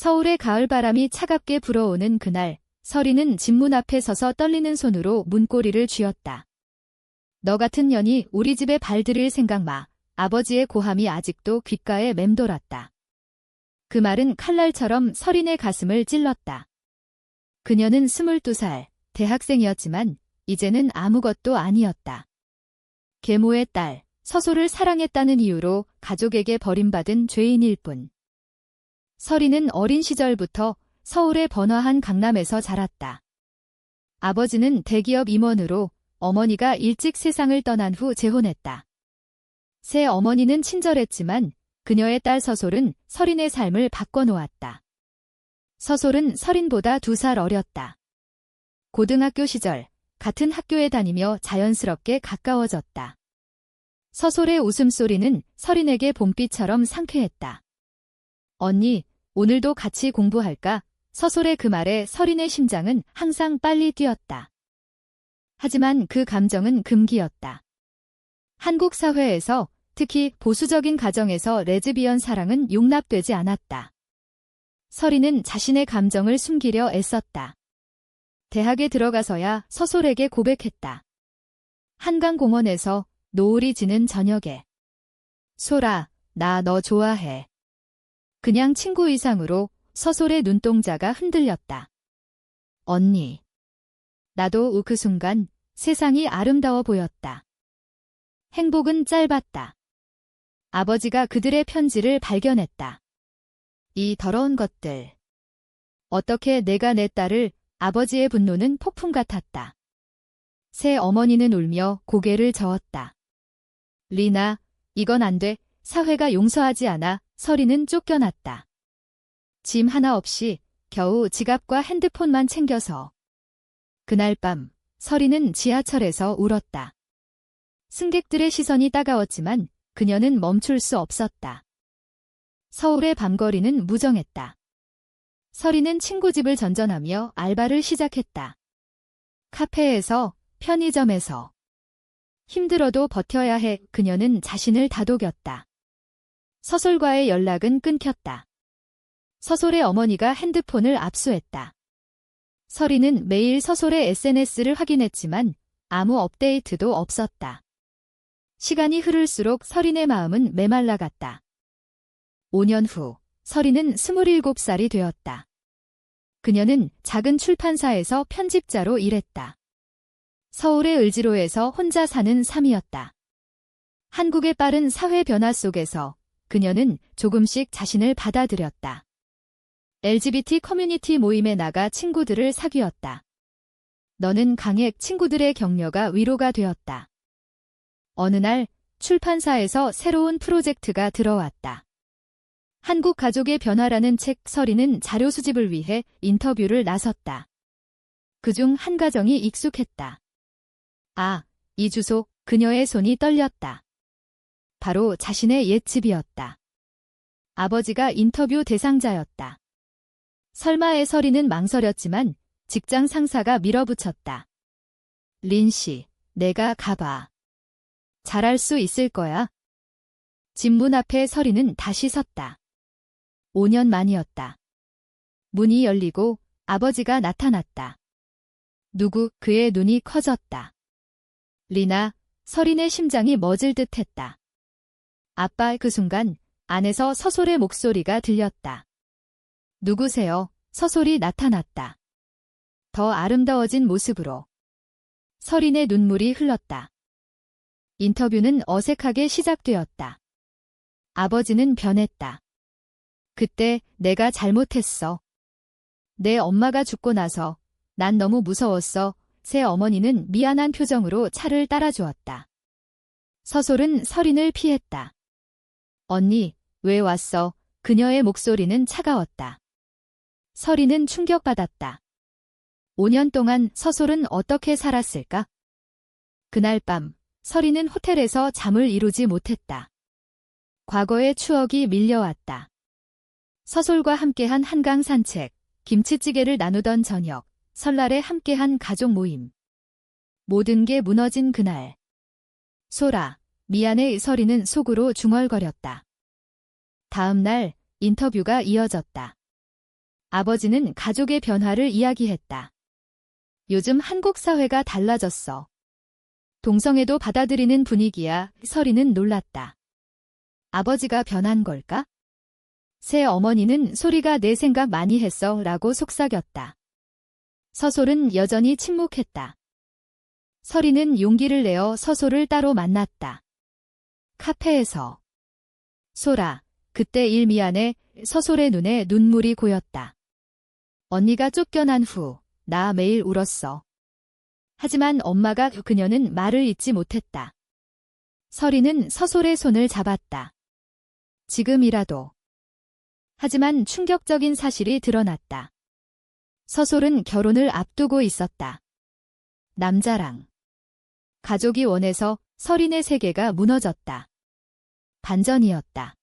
서울의 가을바람이 차갑게 불어오는 그날, 서리는 집문 앞에 서서 떨리는 손으로 문고리를 쥐었다. 너 같은 년이 우리 집에 발들일 생각 마. 아버지의 고함이 아직도 귓가에 맴돌았다. 그 말은 칼날처럼 서린의 가슴을 찔렀다. 그녀는 22살, 대학생이었지만 이제는 아무것도 아니었다. 계모의 딸, 서소를 사랑했다는 이유로 가족에게 버림받은 죄인일 뿐. 서린은 어린 시절부터 서울의 번화한 강남에서 자랐다. 아버지는 대기업 임원으로, 어머니가 일찍 세상을 떠난 후 재혼했다. 새 어머니는 친절했지만 그녀의 딸 서솔은 서린의 삶을 바꿔놓았다. 서솔은 서린보다 2살 어렸다. 고등학교 시절 같은 학교에 다니며 자연스럽게 가까워졌다. 서솔의 웃음소리는 서린에게 봄비처럼 상쾌했다. 언니, 오늘도 같이 공부할까? 서솔의 그 말에 서린의 심장은 항상 빨리 뛰었다. 하지만 그 감정은 금기였다. 한국 사회에서, 특히 보수적인 가정에서 레즈비언 사랑은 용납되지 않았다. 서린은 자신의 감정을 숨기려 애썼다. 대학에 들어가서야 서솔에게 고백했다. 한강공원에서 노을이 지는 저녁에. 솔아, 나 너 좋아해. 그냥 친구 이상으로 서솔의 눈동자가 흔들렸다. 언니. 나도 그 순간 세상이 아름다워 보였다. 행복은 짧았다. 아버지가 그들의 편지를 발견했다. 이 더러운 것들. 어떻게 내가 내 딸을, 아버지의 분노는 폭풍 같았다. 새 어머니는 울며 고개를 저었다. 리나, 이건 안 돼. 사회가 용서하지 않아. 서리는 쫓겨났다. 짐 하나 없이 겨우 지갑과 핸드폰만 챙겨서. 그날 밤, 서리는 지하철에서 울었다. 승객들의 시선이 따가웠지만 그녀는 멈출 수 없었다. 서울의 밤거리는 무정했다. 서리는 친구 집을 전전하며 알바를 시작했다. 카페에서, 편의점에서. 힘들어도 버텨야 해. 그녀는 자신을 다독였다. 서솔과의 연락은 끊겼다. 서솔의 어머니가 핸드폰을 압수했다. 서리는 매일 서솔의 SNS를 확인했지만 아무 업데이트도 없었다. 시간이 흐를수록 서린의 마음은 메말라갔다. 5년 후, 서린은 27살이 되었다. 그녀는 작은 출판사에서 편집자로 일했다. 서울의 을지로에서 혼자 사는 삶이었다. 한국의 빠른 사회 변화 속에서 그녀는 조금씩 자신을 받아들였다. LGBT 커뮤니티 모임에 나가 친구들을 사귀었다. 너는 강해. 친구들의 격려가 위로가 되었다. 어느 날 출판사에서 새로운 프로젝트가 들어왔다. 한국 가족의 변화라는 책. 서리는 자료 수집을 위해 인터뷰를 나섰다. 그중 한 가정이 익숙했다. 아, 이 주소. 그녀의 손이 떨렸다. 바로 자신의 옛집이었다. 아버지가 인터뷰 대상자였다. 설마의 서리는 망설였지만 직장 상사가 밀어붙였다. 린 씨, 내가 가봐. 잘할 수 있을 거야. 집 문 앞에 서리는 다시 섰다. 5년 만이었다. 문이 열리고 아버지가 나타났다. 누구? 그의 눈이 커졌다. 리나, 서린의 심장이 멎을 듯했다. 아빠. 그 순간 안에서 서솔의 목소리가 들렸다. 누구세요? 서솔이 나타났다. 더 아름다워진 모습으로. 서린의 눈물이 흘렀다. 인터뷰는 어색하게 시작되었다. 아버지는 변했다. 그때 내가 잘못했어. 내 엄마가 죽고 나서 난 너무 무서웠어. 새 어머니는 미안한 표정으로 차를 따라주었다. 서솔은 서린을 피했다. 언니, 왜 왔어? 그녀의 목소리는 차가웠다. 서린은 충격받았다. 5년 동안 서솔은 어떻게 살았을까? 그날 밤, 서린은 호텔에서 잠을 이루지 못했다. 과거의 추억이 밀려왔다. 서솔과 함께한 한강 산책, 김치찌개를 나누던 저녁, 설날에 함께한 가족 모임. 모든 게 무너진 그날. 솔아, 미안해. 서린은 속으로 중얼거렸다. 다음 날 인터뷰가 이어졌다. 아버지는 가족의 변화를 이야기했다. 요즘 한국 사회가 달라졌어. 동성애도 받아들이는 분위기야. 설이는 놀랐다. 아버지가 변한 걸까? 새 어머니는 소리가 내 생각 많이 했어 라고 속삭였다. 서솔은 여전히 침묵했다. 설이는 용기를 내어 서솔을 따로 만났다. 카페에서. 소라, 그때 일 미안해. 서솔의 눈에 눈물이 고였다. 언니가 쫓겨난 후 나 매일 울었어. 하지만 엄마가 그녀는 말을 잇지 못했다. 설이는 서솔의 손을 잡았다. 지금이라도. 하지만 충격적인 사실이 드러났다. 서솔은 결혼을 앞두고 있었다. 남자랑. 가족이 원해서 설인의 세계가 무너졌다. 반전이었다.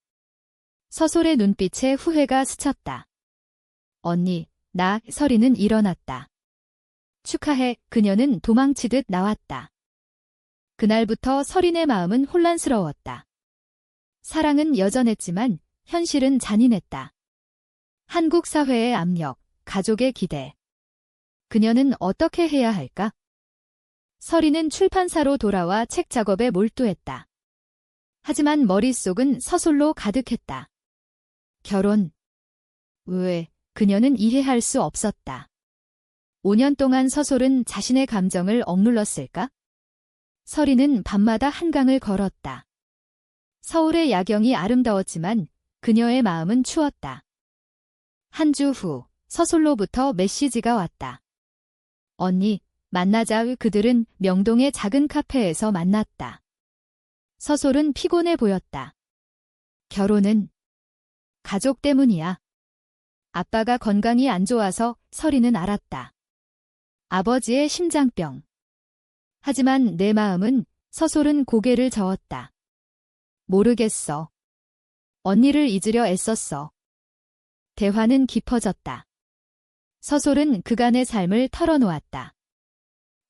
서솔의 눈빛에 후회가 스쳤다. 언니, 나, 설이는 일어났다. 축하해. 그녀는 도망치듯 나왔다. 그날부터 설인의 마음은 혼란스러웠다. 사랑은 여전했지만 현실은 잔인했다. 한국 사회의 압력, 가족의 기대. 그녀는 어떻게 해야 할까? 설이는 출판사로 돌아와 책 작업에 몰두했다. 하지만 머릿속은 서솔로 가득했다. 결혼. 왜? 그녀는 이해할 수 없었다. 5년 동안 서솔은 자신의 감정을 억눌렀을까? 설이는 밤마다 한강을 걸었다. 서울의 야경이 아름다웠지만 그녀의 마음은 추웠다. 한 주 후 서솔로부터 메시지가 왔다. 언니, 만나자. 그들은 명동의 작은 카페에서 만났다. 서솔은 피곤해 보였다. 결혼은 가족 때문이야. 아빠가 건강이 안 좋아서. 설이는 알았다. 아버지의 심장병. 하지만 내 마음은. 서솔은 고개를 저었다. 모르겠어. 언니를 잊으려 애썼어. 대화는 깊어졌다. 서솔은 그간의 삶을 털어놓았다.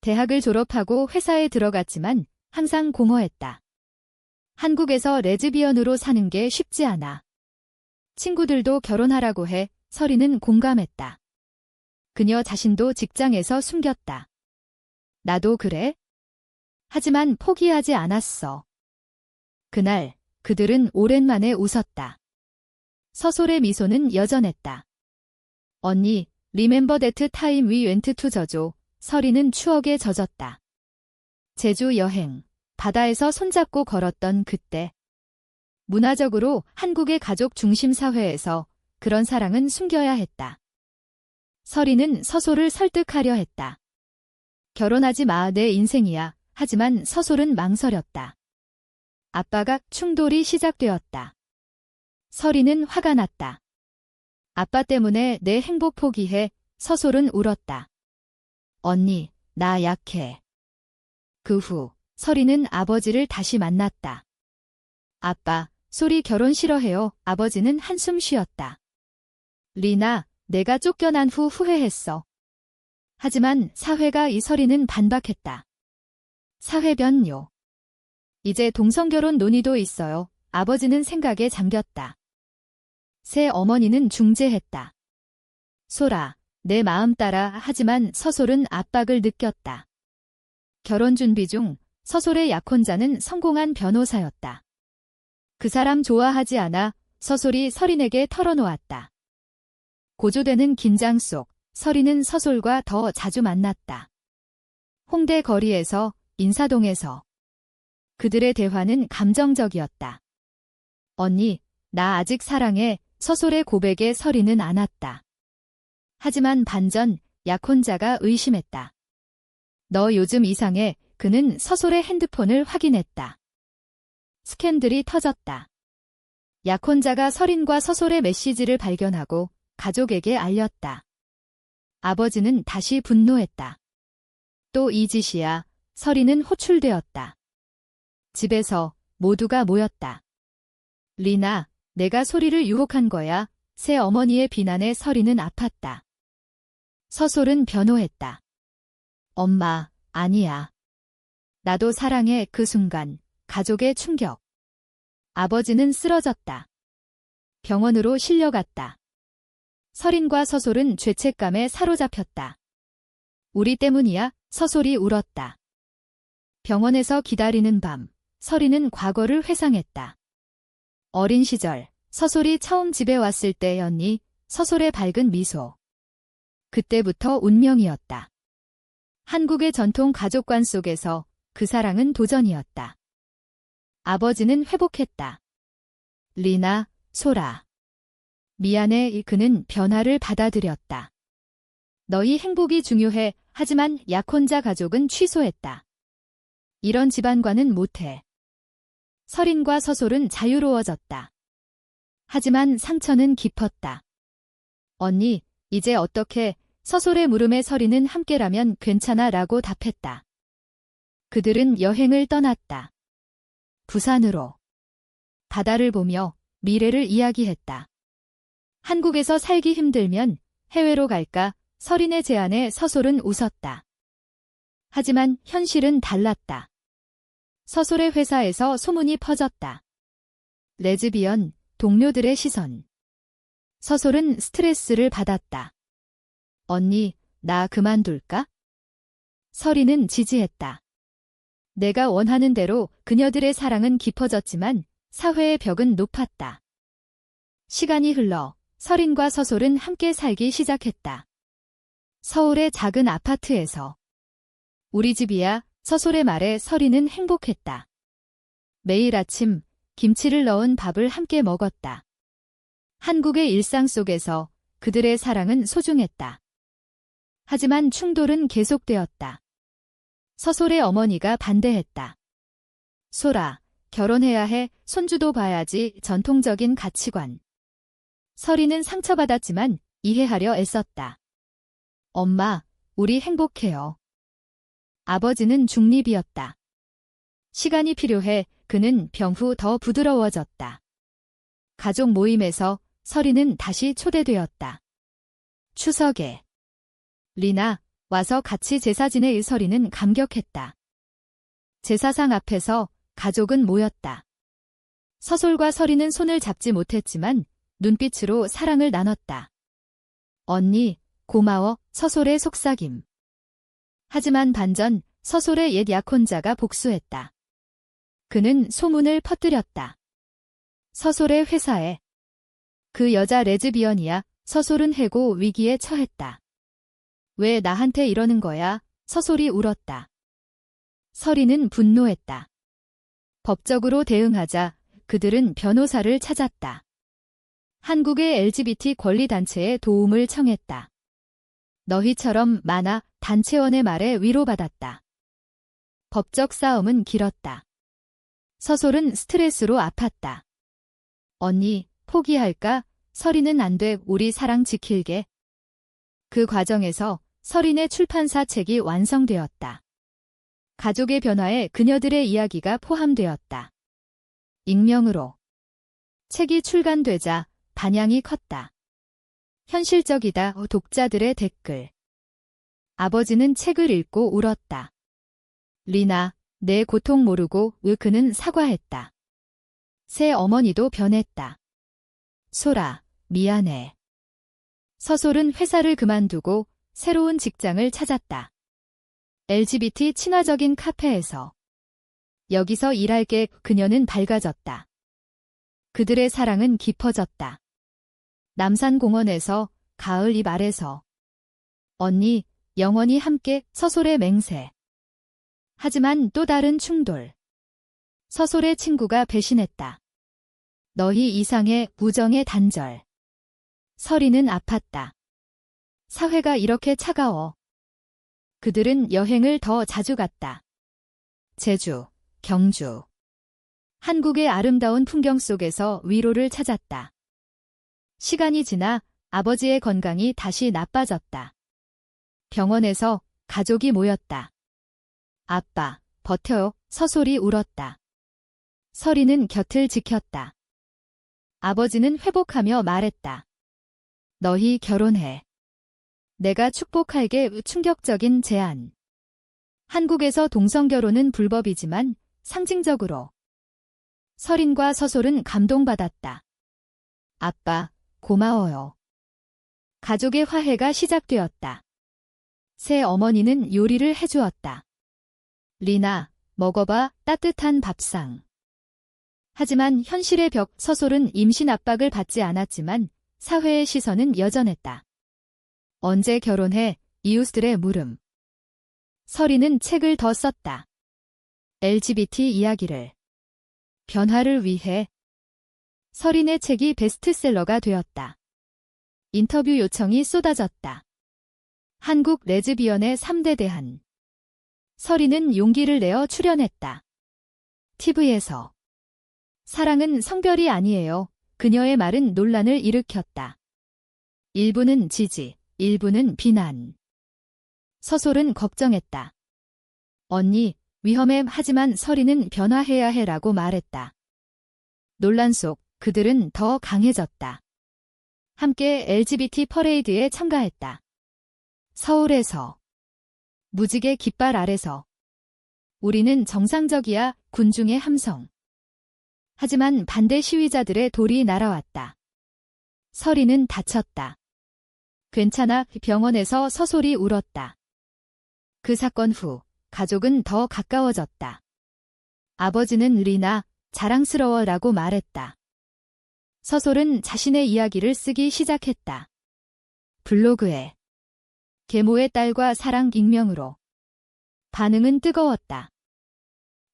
대학을 졸업하고 회사에 들어갔지만 항상 공허했다. 한국에서 레즈비언으로 사는 게 쉽지 않아. 친구들도 결혼하라고 해. 설이는 공감했다. 그녀 자신도 직장에서 숨겼다. 나도 그래? 하지만 포기하지 않았어. 그날 그들은 오랜만에 웃었다. 서솔의 미소는 여전했다. 언니, remember that time we went to 저조. 설이는 추억에 젖었다. 제주 여행, 바다에서 손잡고 걸었던 그때. 문화적으로 한국의 가족 중심 사회에서 그런 사랑은 숨겨야 했다. 설이는 서솔을 설득하려 했다. 결혼하지 마. 내 인생이야. 하지만 서솔은 망설였다. 아빠가 충돌이 시작되었다. 설이는 화가 났다. 아빠 때문에 내 행복 포기해. 서솔은 울었다. 언니, 나 약해. 그 후 설이는 아버지를 다시 만났다. 아빠, 솔이 결혼 싫어해요. 아버지는 한숨 쉬었다. 리나, 내가 쫓겨난 후 후회했어. 하지만 사회가. 이 설이는 반박했다. 사회 변요. 이제 동성결혼 논의도 있어요. 아버지는 생각에 잠겼다. 새 어머니는 중재했다. 소라, 내 마음 따라. 하지만 서솔은 압박을 느꼈다. 결혼 준비 중 서솔의 약혼자는 성공한 변호사였다. 그 사람 좋아하지 않아. 서솔이 설인에게 털어놓았다. 고조되는 긴장 속 설이는 서솔과 더 자주 만났다. 홍대 거리에서, 인사동에서. 그들의 대화는 감정적이었다. 언니, 나 아직 사랑해. 서솔의 고백에 설이는 안았다. 하지만 반전, 약혼자가 의심했다. 너 요즘 이상해. 그는 서솔의 핸드폰을 확인했다. 스캔들이 터졌다. 약혼자가 설인과 서솔의 메시지를 발견하고 가족에게 알렸다. 아버지는 다시 분노했다. 또 이 짓이야. 설이는 호출되었다. 집에서 모두가 모였다. 리나, 내가 소리를 유혹한 거야. 새 어머니의 비난에 설이는 아팠다. 서솔은 변호했다. 엄마, 아니야. 나도 사랑해. 그 순간, 가족의 충격. 아버지는 쓰러졌다. 병원으로 실려갔다. 설인과 서솔은 죄책감에 사로잡혔다. 우리 때문이야, 서솔이 울었다. 병원에서 기다리는 밤, 설이는 과거를 회상했다. 어린 시절, 서솔이 처음 집에 왔을 때였니, 서솔의 밝은 미소. 그때부터 운명이었다. 한국의 전통 가족관 속에서 그 사랑은 도전이었다. 아버지는 회복했다. 리나, 소라. 미안해, 그는 변화를 받아들였다. 너희 행복이 중요해, 하지만 약혼자 가족은 취소했다. 이런 집안과는 못해. 설인과 서솔은 자유로워졌다. 하지만 상처는 깊었다. 언니, 이제 어떻게? 서솔의 물음에 설이는 함께라면 괜찮아 라고 답했다. 그들은 여행을 떠났다. 부산으로. 바다를 보며 미래를 이야기했다. 한국에서 살기 힘들면 해외로 갈까? 설인의 제안에 서솔은 웃었다. 하지만 현실은 달랐다. 서솔의 회사에서 소문이 퍼졌다. 레즈비언, 동료들의 시선. 서솔은 스트레스를 받았다. 언니, 나 그만둘까? 설이는 지지했다. 내가 원하는 대로 그녀들의 사랑은 깊어졌지만 사회의 벽은 높았다. 시간이 흘러 설인과 서솔은 함께 살기 시작했다. 서울의 작은 아파트에서. 우리 집이야, 서솔의 말에 설이는 행복했다. 매일 아침 김치를 넣은 밥을 함께 먹었다. 한국의 일상 속에서 그들의 사랑은 소중했다. 하지만 충돌은 계속되었다. 서솔의 어머니가 반대했다. 소라, 결혼해야 해, 손주도 봐야지, 전통적인 가치관. 설이는 상처받았지만 이해하려 애썼다. 엄마, 우리 행복해요. 아버지는 중립이었다. 시간이 필요해, 그는 병 후 더 부드러워졌다. 가족 모임에서 설이는 다시 초대되었다. 추석에. 리나, 와서 같이 제사 지내. 설이는 감격했다. 제사상 앞에서 가족은 모였다. 서솔과 설이는 손을 잡지 못했지만 눈빛으로 사랑을 나눴다. 언니, 고마워, 서솔의 속삭임. 하지만 반전, 서솔의 옛 약혼자가 복수했다. 그는 소문을 퍼뜨렸다. 서솔의 회사에. 그 여자 레즈비언이야. 서솔은 해고 위기에 처했다. 왜 나한테 이러는 거야? 서솔이 울었다. 설이는 분노했다. 법적으로 대응하자 그들은 변호사를 찾았다. 한국의 LGBT 권리단체에 도움을 청했다. 너희처럼 많아 단체원의 말에 위로받았다. 법적 싸움은 길었다. 서솔은 스트레스로 아팠다. 언니, 포기할까? 설이는 안 돼, 우리 사랑 지킬게. 그 과정에서 설인의 출판사 책이 완성되었다. 가족의 변화에 그녀들의 이야기가 포함되었다. 익명으로. 책이 출간되자 반향이 컸다. 현실적이다, 독자들의 댓글. 아버지는 책을 읽고 울었다. 리나, 내 고통 모르고 그는 사과했다. 새 어머니도 변했다. 소라, 미안해. 서솔은 회사를 그만두고 새로운 직장을 찾았다. LGBT 친화적인 카페에서. 여기서 일할게. 그녀는 밝아졌다. 그들의 사랑은 깊어졌다. 남산공원에서, 가을 잎 아래서. 언니, 영원히 함께. 서솔의 맹세. 하지만 또 다른 충돌. 서솔의 친구가 배신했다. 너희 이상의 우정의 단절. 설이는 아팠다. 사회가 이렇게 차가워. 그들은 여행을 더 자주 갔다. 제주, 경주. 한국의 아름다운 풍경 속에서 위로를 찾았다. 시간이 지나 아버지의 건강이 다시 나빠졌다. 병원에서 가족이 모였다. 아빠, 버텨요. 서솔이 울었다. 설이는 곁을 지켰다. 아버지는 회복하며 말했다. 너희 결혼해. 내가 축복할게. 충격적인 제안. 한국에서 동성결혼은 불법이지만 상징적으로. 설인과 서솔은 감동받았다. 아빠, 고마워요. 가족의 화해가 시작되었다. 새 어머니는 요리를 해주었다. 리나, 먹어봐, 따뜻한 밥상. 하지만 현실의 벽, 서솔은 임신 압박을 받지 않았지만 사회의 시선은 여전했다. 언제 결혼해? 이웃들의 물음. 설이는 책을 더 썼다. LGBT 이야기를. 변화를 위해. 설인의 책이 베스트셀러가 되었다. 인터뷰 요청이 쏟아졌다. 한국 레즈비언의 3대 대한. 설이는 용기를 내어 출연했다. TV에서. 사랑은 성별이 아니에요. 그녀의 말은 논란을 일으켰다. 일부는 지지, 일부는 비난. 서솔은 걱정했다. 언니, 위험해. 하지만 설이는 변화해야 해라고 말했다. 논란 속 그들은 더 강해졌다. 함께 LGBT 퍼레이드에 참가했다. 서울에서. 무지개 깃발 아래서. 우리는 정상적이야. 군중의 함성. 하지만 반대 시위자들의 돌이 날아왔다. 설이는 다쳤다. 괜찮아. 병원에서 서솔이 울었다. 그 사건 후 가족은 더 가까워졌다. 아버지는 리나, 자랑스러워라고 말했다. 서솔은 자신의 이야기를 쓰기 시작했다. 블로그에. 계모의 딸과 사랑 익명으로. 반응은 뜨거웠다.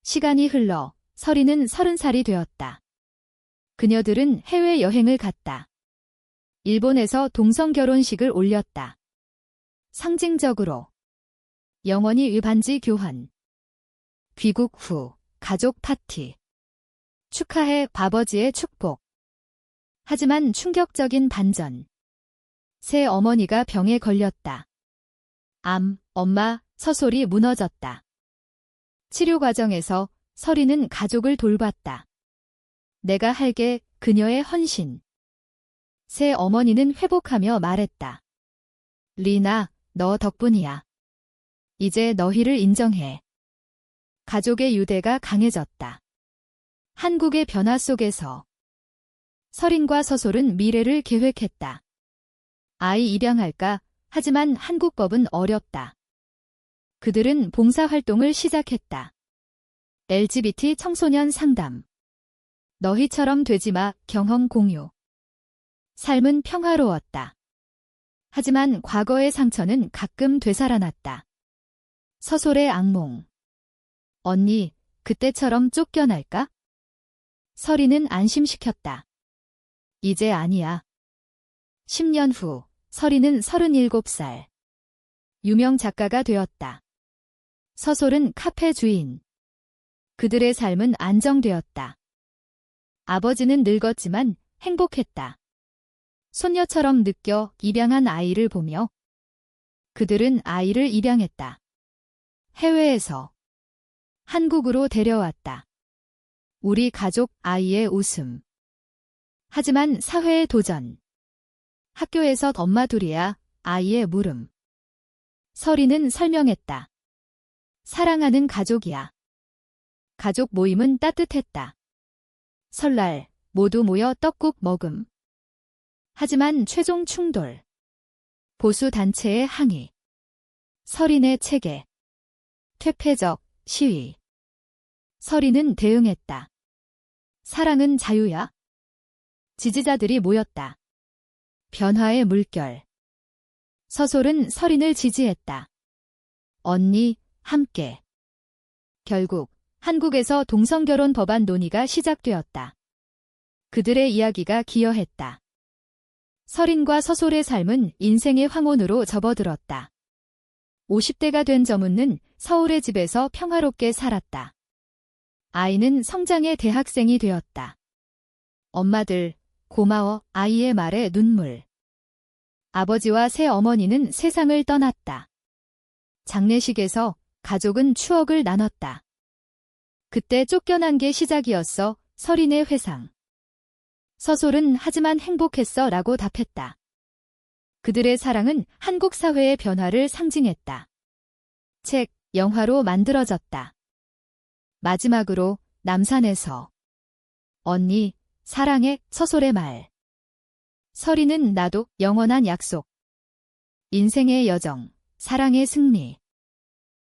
시간이 흘러 설이는 30살이 되었다. 그녀들은 해외여행을 갔다. 일본에서 동성 결혼식을 올렸다. 상징적으로. 영원히 위반지 교환. 귀국 후 가족 파티. 축하해 아버지의 축복. 하지만 충격적인 반전. 새 어머니가 병에 걸렸다. 암, 엄마, 서솔이 무너졌다. 치료 과정에서 설이는 가족을 돌봤다. 내가 할게. 그녀의 헌신. 새 어머니는 회복하며 말했다. 리나, 너 덕분이야. 이제 너희를 인정해. 가족의 유대가 강해졌다. 한국의 변화 속에서 설인과 서솔은 미래를 계획했다. 아이 입양할까? 하지만 한국 법은 어렵다. 그들은 봉사활동을 시작했다. LGBT 청소년 상담. 너희처럼 되지마. 경험 공유. 삶은 평화로웠다. 하지만 과거의 상처는 가끔 되살아났다. 서솔의 악몽. 언니, 그때처럼 쫓겨날까? 설이는 안심시켰다. 이제 아니야. 10년 후, 설이는 37살. 유명 작가가 되었다. 서솔은 카페 주인. 그들의 삶은 안정되었다. 아버지는 늙었지만 행복했다. 손녀처럼 느껴 입양한 아이를 보며 그들은 아이를 입양했다. 해외에서 한국으로 데려왔다. 우리 가족 아이의 웃음. 하지만 사회의 도전. 학교에서 엄마 둘이야. 아이의 물음. 설이는 설명했다. 사랑하는 가족이야. 가족 모임은 따뜻했다. 설날 모두 모여 떡국 먹음. 하지만 최종 충돌. 보수 단체의 항의. 설인의 체계. 퇴폐적 시위. 설이는 대응했다. 사랑은 자유야. 지지자들이 모였다. 변화의 물결. 서솔은 설인을 지지했다. 언니, 함께. 결국 한국에서 동성결혼 법안 논의가 시작되었다. 그들의 이야기가 기여했다. 설인과 서솔의 삶은 인생의 황혼으로 접어들었다. 50대가 된 저문은 서울의 집에서 평화롭게 살았다. 아이는 성장의 대학생이 되었다. 엄마들, 고마워. 아이의 말에 눈물. 아버지와 새 어머니는 세상을 떠났다. 장례식에서 가족은 추억을 나눴다. 그때 쫓겨난 게 시작이었어. 설인의 회상. 서솔은 하지만 행복했어 라고 답했다. 그들의 사랑은 한국 사회의 변화를 상징했다. 책, 영화로 만들어졌다. 마지막으로 남산에서. 언니, 사랑해. 서솔의 말. 설이는 나도 영원한 약속. 인생의 여정, 사랑의 승리.